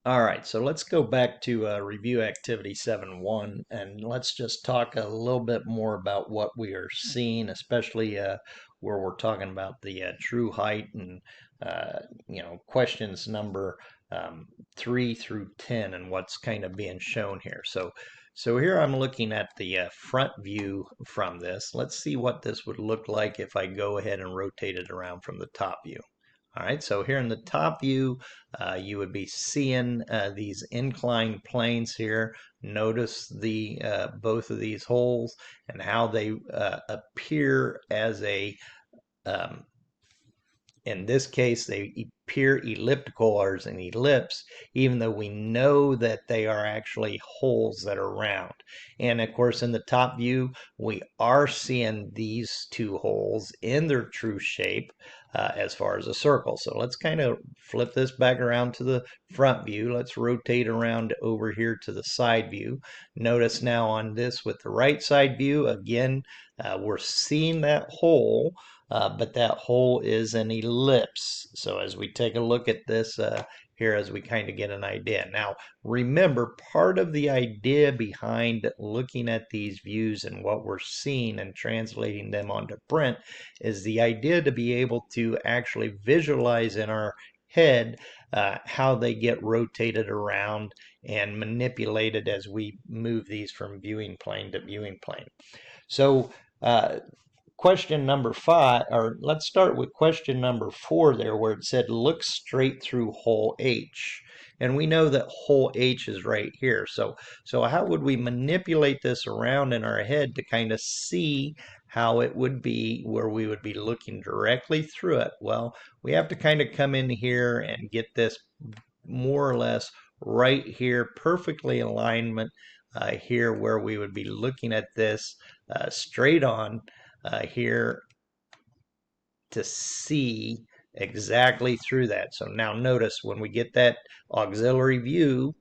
All right, so let's go back to review activity 7.1 and let's just talk a little bit more about what we are seeing, especially where we're talking about the true height and questions number 3 through 10 and what's kind of being shown here. So here I'm looking at the front view from this. Let's see what this would look like if I go ahead and rotate it around from the top view. All right, so here in the top view, you would be seeing these inclined planes here. Notice the both of these holes and how they appear as a um, in this case, they appear elliptical or as an ellipse, even though we know that they are actually holes that are round. And of course, in the top view, we are seeing these two holes in their true shape as far as a circle. So let's kind of flip this back around to the front view. Let's rotate around over here to the side view. Notice now on this with the right side view, again, we're seeing that hole but that hole is an ellipse. So as we take a look at this here, as we kind of get an idea. Now, remember, part of the idea behind looking at these views and what we're seeing and translating them onto print is the idea to be able to actually visualize in our head how they get rotated around and manipulated as we move these from viewing plane to viewing plane. So question number 5, or let's start with question number 4 there, where it said look straight through hole H. And we know that hole H is right here. So how would we manipulate this around in our head to kind of see how it would be where we would be looking directly through it? Well, we have to kind of come in here and get this more or less right here, perfectly alignment here where we would be looking at this straight on here to see exactly through that. So now notice when we get that auxiliary view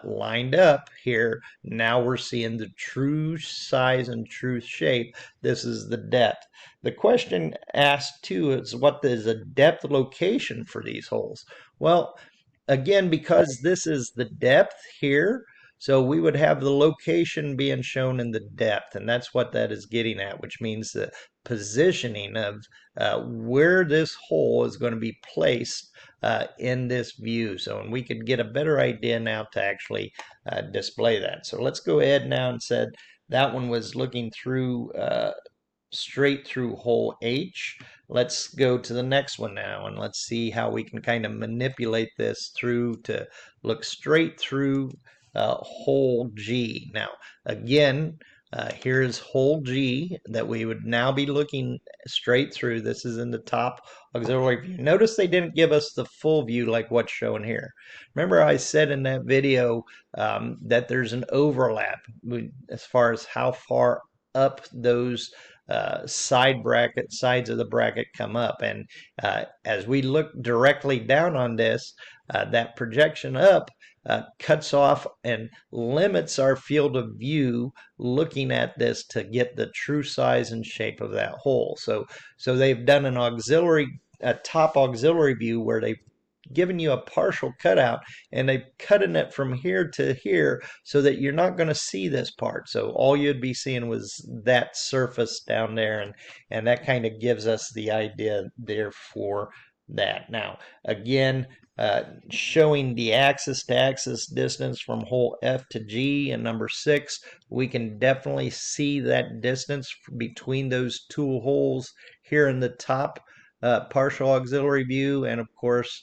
lined up here, now we're seeing the true size and true shape. This is the depth. The question asked too is what is the depth location for these holes? Well, again, because this is the depth here, so we would have the location being shown in the depth, and that's what that is getting at, which means the positioning of where this hole is going to be placed in this view. So, and we could get a better idea now to actually display that. So let's go ahead now and said that one was looking through straight through hole H. Let's go to the next one now and let's see how we can kind of manipulate this through to look straight through hole G. Now, again, here's hole G that we would now be looking straight through. This is in the top auxiliary view. Notice they didn't give us the full view like what's shown here. Remember I said in that video that there's an overlap as far as how far up those sides of the bracket come up, and as we look directly down on this, that projection up cuts off and limits our field of view looking at this to get the true size and shape of that hole. So they've done an auxiliary, a top auxiliary view where they've given you a partial cutout and they've cutting it from here to here so that you're not going to see this part. So all you'd be seeing was that surface down there, and that kind of gives us the idea there for that. Now, again, showing the axis to axis distance from hole F to G and number 6, we can definitely see that distance between those two holes here in the top partial auxiliary view. And of course,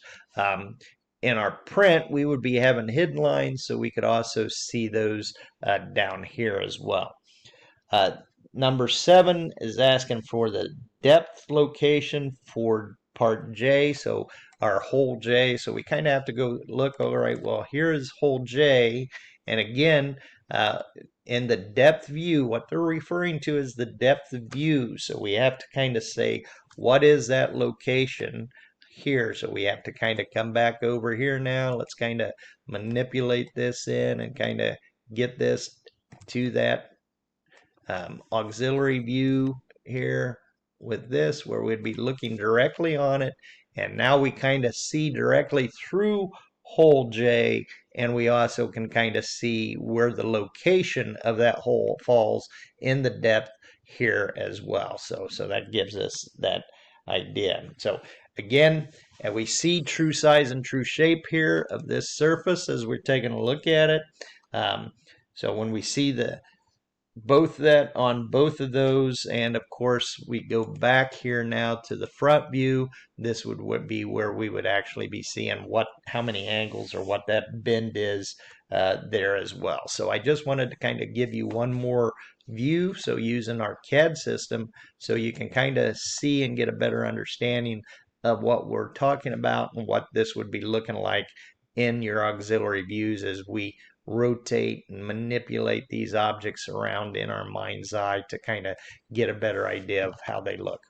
in our print, we would be having hidden lines, so we could also see those down here as well. Number 7 is asking for the depth location for part J, so our hole J. So we kind of have to go look, all right, well, here is hole J. And again, in the depth view, what they're referring to is the depth of view. So we have to kind of say, what is that location here? So we have to kind of come back over here now. Let's kind of manipulate this in and kind of get this to that auxiliary view here with this, where we'd be looking directly on it. And now we kind of see directly through hole J, and we also can kind of see where the location of that hole falls in the depth here as well. So that gives us that idea. So again, and we see true size and true shape here of this surface as we're taking a look at it. So when we see the both that on both of those, and of course we go back here now to the front view, this would be where we would actually be seeing how many angles or what that bend is there as well. So I just wanted to kind of give you one more view, so using our CAD system, so you can kind of see and get a better understanding of what we're talking about and what this would be looking like in your auxiliary views as we rotate and manipulate these objects around in our mind's eye to kind of get a better idea of how they look.